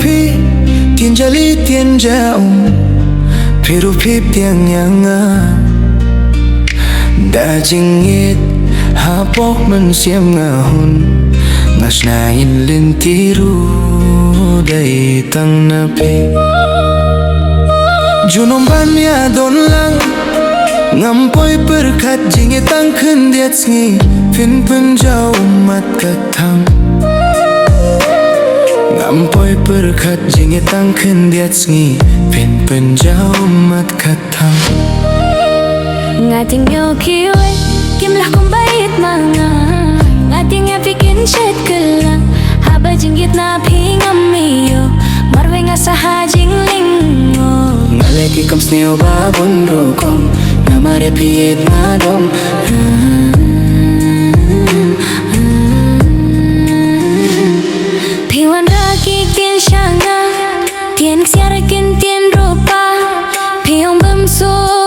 phi tiền jali tiền jao phiru phip tiang nyanga da jingieit hapok men siam ngahun ngasna in lintiru dai tang na pe junom ban ya don lang ngam poi perkhat jingieit tang khun diat ngi fin pen jau mat kathang ngam poi perkhat jingieit tang khun diat ngi fin pen jau mat kathang ngating yo kiwe kimlah kumbait manga ngating ya bikin chat kelang haba jingieit na phingam yo marwe ngasaha jinglingo ngaleki kam sneo babun rokom namare piet nadom piwan raki tien shanga tien xiara kin tien rupa piong bam so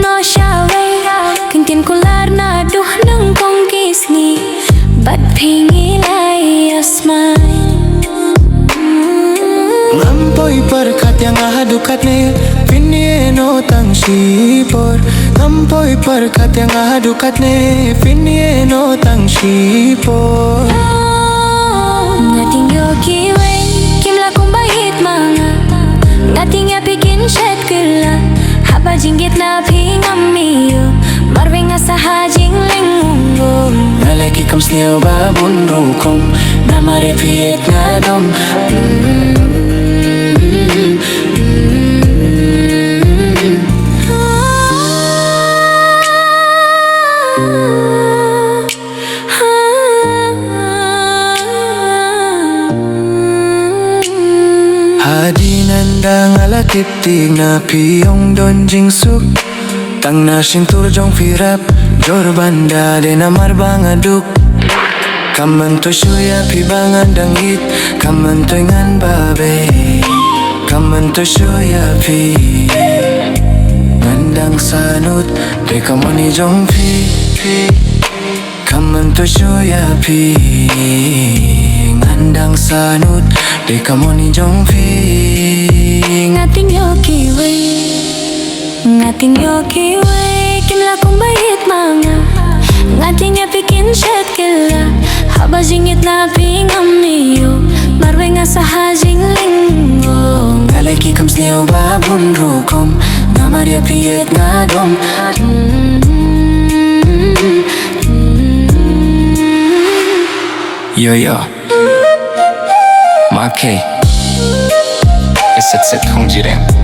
no shawe kinh tiền cô lar na duh nung kong kisni but pingi lai asmai ngam poi perkhat yang adukat ne finnie no tang shipor ngam poi perkhat yang adukat ne finnie no tang shipor ngating yo kiwe kimla kumbait manga ngating ya bikin chat kela haba jingieit na phingam yo marwe ngasaha jinglingo ngaleki kam sneo babun rokom namare piet nadom Hadinanda ngala titig na piyong don jing suk tang na sintur jong firap jor banda de na marbang aduk kaman to shuya pi bangan dangit kaman to ngan babe kaman to shuya pi ngandang sanut de kamani jong pi kaman to shuya pi ngandang sanut de kamani jong pi ngating yo kiwe ngating yo kiwe kimla kumbait manga ngating ya bikin chat kela haba jingieit na phingam yo marwe ngasaha jinglingo ngaleki kam sneo babun rokom namare piet nadom yo ma ke set set không gì đấy